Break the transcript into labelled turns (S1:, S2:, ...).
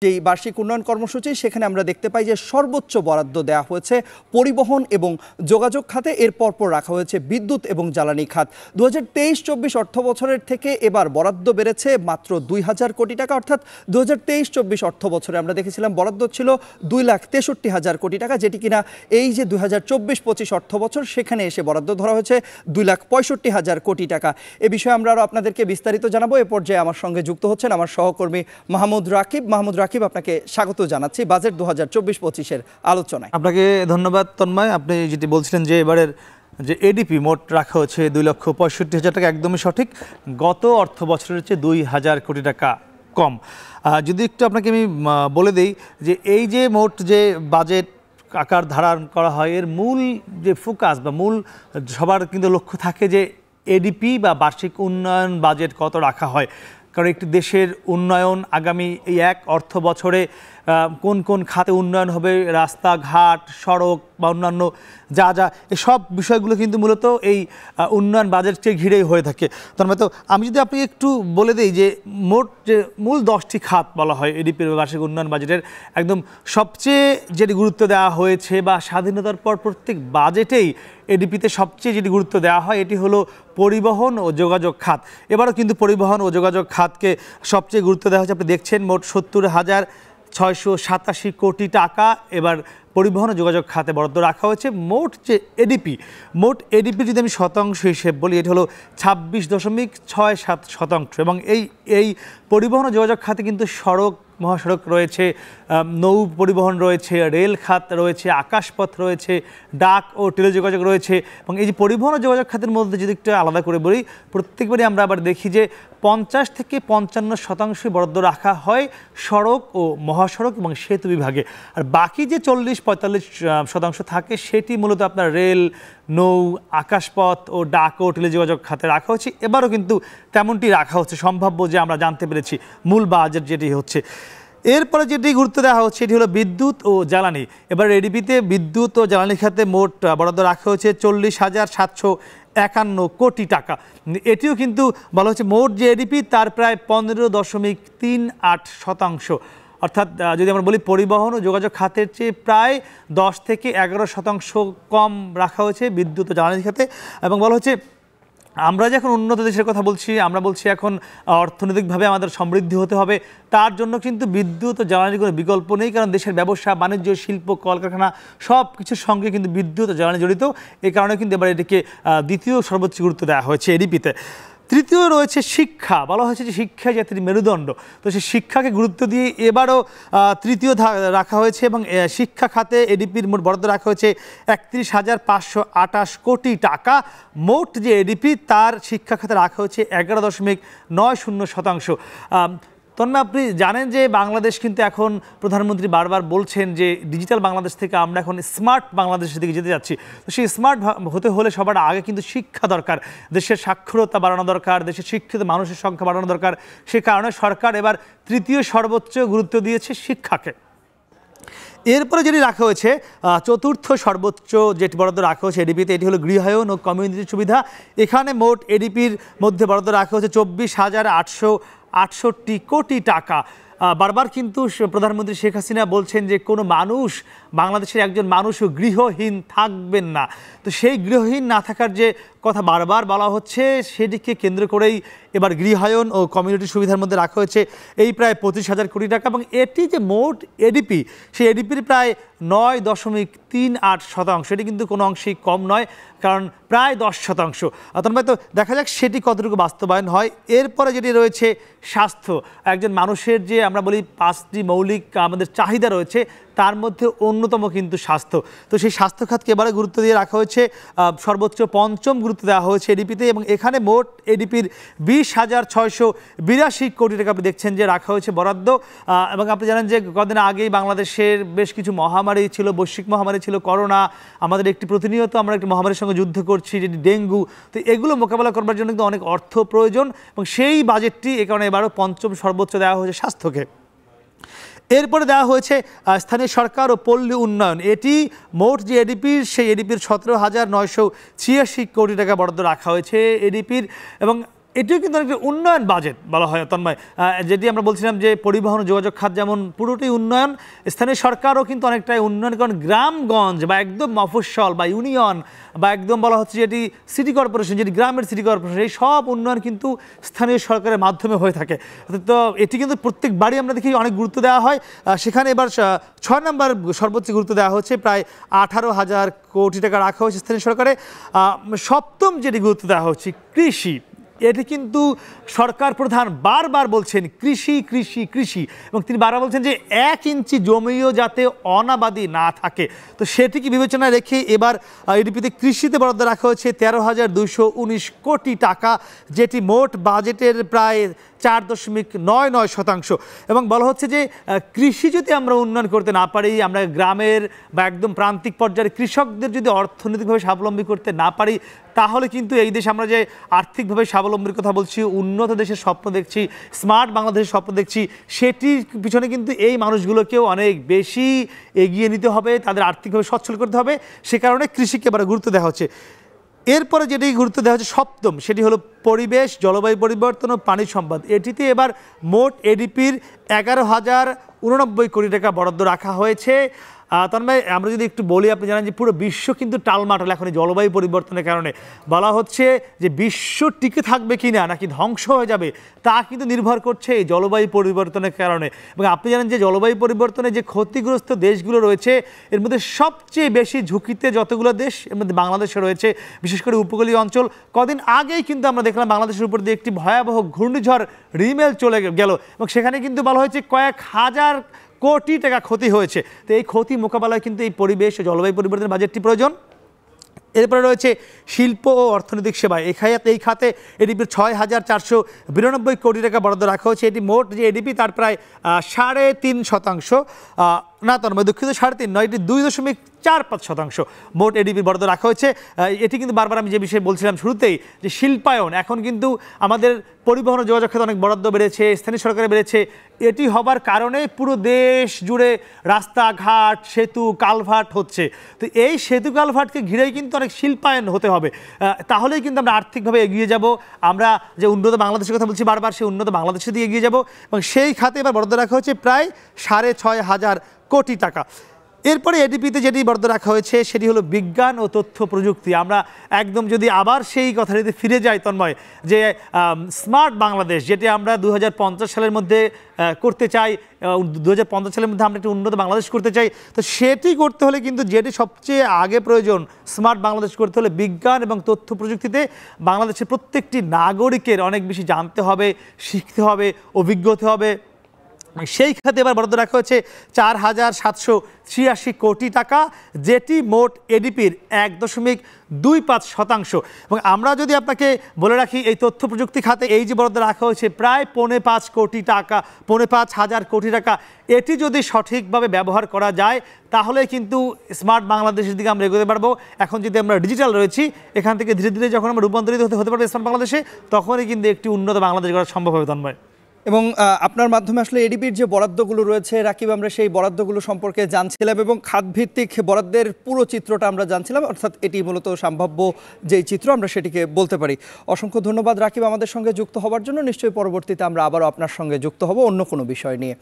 S1: যেই বার্ষিক উন্নয়ন কর্মসূচি সেখানে আমরা দেখতে পাই যে সর্বোচ্চ বরাদ্দ দেওয়া হয়েছে পরিবহন এবং যোগাযোগ খাতে, এর পরপর রাখা হয়েছে বিদ্যুৎ এবং জ্বালানি খাত। 2023-24 অর্থ বছরের থেকে এবার বরাদ্দ বেড়েছে মাত্র 2000 কোটি টাকা, অর্থাৎ 2023-24 অর্থ বছরে আমরা দেখেছিলাম বরাদ্দ ছিল 2,63,000 কোটি টাকা, যেটি কিনা এই যে 2024-25 অর্থ বছর সেখানে এসে বরাদ্দ ধরা হয়েছে 2,65,000 কোটি টাকা। এ বিষয়ে আমরা আরও আপনাদেরকে বিস্তারিত জানাবো। এ পর্যায়ে আমার সঙ্গে যুক্ত হচ্ছেন আমার সহকর্মী মাহমুদ রাকিব। রাকিব, আপনাকে স্বাগত জানাচ্ছি বাজেট 2024-25-এর আলোচনায়।
S2: আপনাকে ধন্যবাদ তন্ময়। আপনি যেটি বলছিলেন যে এবারের যে এডিপি মোট রাখা হচ্ছে 2,65,000 টাকা, একদমই সঠিক। গত অর্থ বছরের চেয়ে 2,000 কোটি টাকা কম। যদি একটু আপনাকে আমি বলে দিই যে এই যে মোট যে বাজেট আকার ধারণ করা হয়, এর মূল যে ফোকাস বা মূল সবার কিন্তু লক্ষ্য থাকে যে এডিপি বা বার্ষিক উন্নয়ন বাজেট কত রাখা হয়। কারণ একটি দেশের উন্নয়ন আগামী এই এক অর্থ বছরে কোন কোন খাতে উন্নয়ন হবে, রাস্তাঘাট, সড়ক বা অন্যান্য যা যা এসব বিষয়গুলো কিন্তু মূলত এই উন্নয়ন বাজেটকে ঘিরেই হয়ে থাকে। তার মানে তো আমি যদি আপনি একটু বলে দিই যে মোট যে মূল 10টি খাত বলা হয় এডিপির বার্ষিক উন্নয়ন বাজেটের, একদম সবচেয়ে যেটি গুরুত্ব দেওয়া হয়েছে বা স্বাধীনতার পর প্রত্যেক বাজেটেই এডিপিতে সবচেয়ে যেটি গুরুত্ব দেওয়া হয় এটি হলো পরিবহন ও যোগাযোগ খাত। এবারও কিন্তু পরিবহন ও যোগাযোগ খাতকে সবচেয়ে গুরুত্ব দেওয়া হয়েছে। আপনি দেখছেন মোট 70,687 কোটি টাকা এবার পরিবহন ও যোগাযোগ খাতে বরাদ্দ রাখা হয়েছে। মোট যে মোট এডিপি যদি আমি শতাংশ হিসেব বলি, এটি হলো 26.67%। এবং এই পরিবহন ও যোগাযোগ খাতে কিন্তু সড়ক, মহাসড়ক রয়েছে, নৌ পরিবহন রয়েছে, রেল খাত রয়েছে, আকাশপথ রয়েছে, ডাক ও টেলিযোগাযোগ রয়েছে। এবং এই যে পরিবহন ও যোগাযোগ খাতের মধ্যে যদি একটু আলাদা করে বলি, প্রত্যেকবারই আমরা আবার দেখি যে 50 থেকে 55% বরাদ্দ রাখা হয় সড়ক ও মহাসড়ক এবং সেতু বিভাগে, আর বাকি যে 40-45% থাকে সেটি মূলত আপনার রেল, নৌ, আকাশপথ ও ডাক ও টেলিযোগাযোগ খাতে রাখা হচ্ছে। এবারও কিন্তু তেমনটি রাখা হচ্ছে, সম্ভাব্য যে আমরা জানতে পেরেছি মূল বাজেট যেটি হচ্ছে। এরপরে যেটি গুরুত্ব দেওয়া হচ্ছে এটি হলো বিদ্যুৎ ও জ্বালানি। এবার এডিপিতে বিদ্যুৎ ও জ্বালানি খাতে মোট বরাদ্দ রাখা হয়েছে 40,751 কোটি টাকা। এটিও কিন্তু বলা হচ্ছে মোট যে এডিপি তার প্রায় 15.38%। অর্থাৎ যদি আমরা বলি পরিবহন ও যোগাযোগ খাতের চেয়ে প্রায় 10 থেকে 11% কম রাখা হয়েছে বিদ্যুৎ ও জ্বালানি খাতে। এবং বলা হচ্ছে আমরা যখন উন্নত দেশের কথা বলছি, আমরা বলছি এখন অর্থনৈতিকভাবে আমাদের সমৃদ্ধি হতে হবে, তার জন্য কিন্তু বিদ্যুৎ ও জ্বালানির কোনো বিকল্প নেই। কারণ দেশের ব্যবসা বাণিজ্য, শিল্প, কলকারখানা সব কিছুর সঙ্গে কিন্তু বিদ্যুৎ ও জ্বালানি জড়িত। এই কারণে কিন্তু এবার এটিকে দ্বিতীয় সর্বোচ্চ গুরুত্ব দেওয়া হয়েছে এডিপিতে। তৃতীয় রয়েছে শিক্ষা। বলা হয়েছে যে শিক্ষা জাতির মেরুদণ্ড, তো সেই শিক্ষাকে গুরুত্ব দিয়ে এবারও তৃতীয় রাখা হয়েছে। এবং শিক্ষা খাতে এডিপির মোট বরাদ্দ রাখা হয়েছে 31,528 কোটি টাকা। মোট যে এডিপি তার শিক্ষা খাতে রাখা হয়েছে 11.90%। তন্ময়, আপনি জানেন যে বাংলাদেশ কিন্তু এখন প্রধানমন্ত্রী বারবার বলছেন যে ডিজিটাল বাংলাদেশ থেকে আমরা এখন স্মার্ট বাংলাদেশের দিকে যেতে যাচ্ছি। তো সেই স্মার্ট হতে হলে সবার আগে কিন্তু শিক্ষা দরকার, দেশের সাক্ষরতা বাড়ানো দরকার, দেশের শিক্ষিত মানুষের সংখ্যা বাড়ানো দরকার। সে কারণে সরকার এবার তৃতীয় সর্বোচ্চ গুরুত্ব দিয়েছে শিক্ষাকে। এরপরে যেটি রাখা হয়েছে চতুর্থ সর্বোচ্চ যেটি বরাদ্দ রাখা হয়েছে এডিপিতে, এটি হলো গৃহায়ন ও কমিউনিটি সুবিধা। এখানে মোট এডিপির মধ্যে বরাদ্দ রাখা হয়েছে 24,868 কোটি টাকা। বারবার কিন্তু প্রধানমন্ত্রী শেখ হাসিনা বলছেন যে কোনো মানুষ, বাংলাদেশের একজন মানুষও গৃহহীন থাকবেন না। তো সেই গৃহহীন না থাকার যে কথা বারবার বলা হচ্ছে সেটিকে কেন্দ্র করেই এবার গৃহায়ন ও কমিউনিটি সুবিধার মধ্যে রাখা হয়েছে এই প্রায় 25,000 কোটি টাকা। এবং এটি যে মোট এডিপি, সেই এডিপির প্রায় 9.38%। এটি কিন্তু কোনো অংশেই কম নয়, কারণ প্রায় 10%। অথবা তো দেখা যাক সেটি কতটুকু বাস্তবায়ন হয়। এরপরে যেটি রয়েছে স্বাস্থ্য। একজন মানুষের যে আমরা বলি 5টি মৌলিক আমাদের চাহিদা রয়েছে, তার মধ্যে অন্যতম কিন্তু স্বাস্থ্য। তো সেই স্বাস্থ্য খাতকে এবারে গুরুত্ব দিয়ে রাখা হয়েছে, সর্বোচ্চ 5ম গুরুত্ব দেওয়া হয়েছে এডিপিতে। এবং এখানে মোট এডিপির 20,682 কোটি টাকা আপনি দেখছেন যে রাখা হয়েছে বরাদ্দ। এবং আপনি জানেন যে কদিন আগেই বাংলাদেশের বেশ কিছু মহামারী ছিল, বৈশ্বিক মহামারী ছিল করোনা। আমাদের প্রতিনিয়ত আমরা একটি মহামারীর সঙ্গে যুদ্ধ করছি, যেটি ডেঙ্গু। তো এগুলো মোকাবেলা করবার জন্য কিন্তু অনেক অর্থ প্রয়োজন, এবং সেই বাজেটটি এ কারণে এবারও 5ম সর্বোচ্চ দেওয়া হয়েছে স্বাস্থ্যকে। এরপরে দেওয়া হয়েছে স্থানীয় সরকার ও পল্লী উন্নয়ন। এটি মোট যে এডিপির, সেই এডিপির 17,986 কোটি টাকা বরাদ্দ রাখা হয়েছে এডিপির। এবং এটিও কিন্তু একটা উন্নয়ন বাজেট বলা হয় তন্ময়, যেটি আমরা বলছিলাম যে পরিবহন ও যোগাযোগ খাত যেমন পুরোটাই উন্নয়ন, স্থানীয় সরকারও কিন্তু অনেকটাই উন্নয়ন, কারণ গ্রামগঞ্জ বা একদম মফস্বল বা ইউনিয়ন বা একদম বলা হচ্ছে যেটি সিটি কর্পোরেশন, যেটি গ্রামের সিটি কর্পোরেশন, এই সব উন্নয়ন কিন্তু স্থানীয় সরকারের মাধ্যমে হয়ে থাকে। তো এটি কিন্তু প্রত্যেক বাড়ি আমরা দেখি অনেক গুরুত্ব দেওয়া হয়। সেখানে এবার 6 নম্বর সর্বোচ্চ গুরুত্ব দেওয়া হচ্ছে, প্রায় 18,000 কোটি টাকা রাখা হয়েছে স্থানীয় সরকারে। সপ্তম যেটি গুরুত্ব দেওয়া হচ্ছে কৃষি, এটি কিন্তু সরকার প্রধান বারবার বলছেন কৃষি কৃষি কৃষি, এবং তিনি বারবার বলছেন যে 1 ইঞ্চি জমিও যাতে অনাবাদি না থাকে। তো সেটিকে বিবেচনায় রেখে এবার এডিপিতে কৃষিতে বরাদ্দ রাখা হয়েছে 13,219 কোটি টাকা, যেটি মোট বাজেটের প্রায় 4.99%। এবং বলা হচ্ছে যে কৃষি যদি আমরা উন্নয়ন করতে না পারি, আমরা গ্রামের বা একদম প্রান্তিক পর্যায়ে কৃষকদের যদি অর্থনৈতিকভাবে স্বাবলম্বী করতে না পারি, তাহলে কিন্তু এই দেশ আমরা যে আর্থিকভাবে স্বাবলম্বীর কথা বলছি, উন্নত দেশের স্বপ্ন দেখছি, স্মার্ট বাংলাদেশের স্বপ্ন দেখছি, সেটির পিছনে কিন্তু এই মানুষগুলোকেও অনেক বেশি এগিয়ে নিতে হবে, তাদের আর্থিকভাবে সচ্ছল করতে হবে। সে কারণে কৃষিকে এবার গুরুত্ব দেওয়া হচ্ছে। এরপরে যেটি গুরুত্ব দেওয়া হচ্ছে সপ্তম, সেটি হলো পরিবেশ, জলবায়ু পরিবর্তন ও পানি সম্পদ। এটিতে এবার মোট এডিপির 11,089 কোটি টাকা বরাদ্দ রাখা হয়েছে। তন্ময়, আমরা যদি একটু বলি, আপনি জানেন যে পুরো বিশ্ব কিন্তু টালমাটাল এখন এই জলবায়ু পরিবর্তনের কারণে। বলা হচ্ছে যে বিশ্ব টিকে থাকবে কিনা নাকি ধ্বংস হয়ে যাবে, তা কিন্তু নির্ভর করছে এই জলবায়ু পরিবর্তনের কারণে। এবং আপনি জানেন যে জলবায়ু পরিবর্তনে যে ক্ষতিগ্রস্ত দেশগুলো রয়েছে, এর মধ্যে সবচেয়ে বেশি ঝুঁকিতে যতগুলো দেশ, এর মধ্যে বাংলাদেশে রয়েছে, বিশেষ করে উপকূলীয় অঞ্চল। কদিন আগেই কিন্তু আমরা দেখলাম বাংলাদেশের উপর দিয়ে একটি ভয়াবহ ঘূর্ণিঝড় রিমেল চলে গেল, এবং সেখানে কিন্তু বলা হয়েছে কয়েক হাজার কোটি টাকা ক্ষতি হয়েছে। তো এই ক্ষতি মোকাবেলায় কিন্তু এই পরিবেশ ও জলবায়ু পরিবর্তনের বাজেটটি প্রয়োজন। এরপরে রয়েছে শিল্প ও অর্থনৈতিক সেবা, এই খাতে এডিপির 6,492 কোটি টাকা বরাদ্দ রাখা হয়েছে। এটি মোট যে এডিপি তার প্রায় 3.5%, না তন্ময় দুঃখিত, 3.5 নয়, এটি 2.45% মোট এডিপির বরাদ্দ রাখা হয়েছে। এটি কিন্তু বারবার আমি যে বিষয়ে বলছিলাম শুরুতেই, যে শিল্পায়ন, এখন কিন্তু আমাদের পরিবহন ও যোগাযোগ ক্ষেত্রে অনেক বরাদ্দ বেড়েছে, স্থানীয় সরকারে বেড়েছে। এটি হবার কারণে পুরো দেশ জুড়ে রাস্তাঘাট, সেতু, কালভার্ট হচ্ছে। তো এই সেতু কালভার্টকে ঘিরেই কিন্তু অনেক শিল্পায়ন হতে হবে, তাহলেই কিন্তু আমরা আর্থিকভাবে এগিয়ে যাব। আমরা যে উন্নত বাংলাদেশের কথা বলছি বারবার, সেই উন্নত বাংলাদেশে দিয়ে এগিয়ে যাব, এবং সেই খাতে এবার বরাদ্দ রাখা হচ্ছে প্রায় 6,500 কোটি টাকা। এরপরে এডিপিতে যেটি বরাদ্দ রাখা হয়েছে সেটি হলো বিজ্ঞান ও তথ্য প্রযুক্তি। আমরা একদম যদি আবার সেই কথাটিতে ফিরে যাই তন্ময়, যে স্মার্ট বাংলাদেশ যেটি আমরা 2050 সালের মধ্যে করতে চাই, 2050 সালের মধ্যে আমরা একটি উন্নত বাংলাদেশ করতে চাই। তো সেটি করতে হলে কিন্তু যেটি সবচেয়ে আগে প্রয়োজন, স্মার্ট বাংলাদেশ করতে হলে বিজ্ঞান এবং তথ্য প্রযুক্তিতে বাংলাদেশের প্রত্যেকটি নাগরিকের অনেক বেশি জানতে হবে, শিখতে হবে, অভিজ্ঞ হতে হবে। সেই খাতে এবার বরাদ্দ রাখা হয়েছে 4,786 কোটি টাকা, যেটি মোট এডিপির 1.25%। এবং আমরা যদি আপনাকে বলে রাখি, এই তথ্য প্রযুক্তি খাতে এই যে বরাদ্দ রাখা হয়েছে প্রায় 5.5 কোটি টাকা, 5.5 কোটি টাকা, এটি যদি সঠিকভাবে ব্যবহার করা যায় তাহলে কিন্তু স্মার্ট বাংলাদেশের দিকে আমরা এগোতে পারবো। এখন যদি আমরা ডিজিটাল রয়েছি, এখান থেকে ধীরে ধীরে যখন আমরা রূপান্তরিত হতে পারবো স্মার্ট বাংলাদেশে, তখনই কিন্তু একটি উন্নত বাংলাদেশ গড়া সম্ভব হবে তন্ময়।
S1: এবং আপনার মাধ্যমে আসলে এডিপির যে বরাদ্দগুলো রয়েছে রাকিব, আমরা সেই বরাদ্দগুলো সম্পর্কে জানছিলাম এবং খাতভিত্তিক বরাদ্দের পুরো চিত্রটা আমরা জানছিলাম, অর্থাৎ এটি মূলত সম্ভাব্য যেই চিত্র আমরা সেটিকে বলতে পারি। অসংখ্য ধন্যবাদ রাকিব আমাদের সঙ্গে যুক্ত হওয়ার জন্য। নিশ্চয়ই পরবর্তীতে আমরা আবারও আপনার সঙ্গে যুক্ত হব অন্য কোনো বিষয় নিয়ে।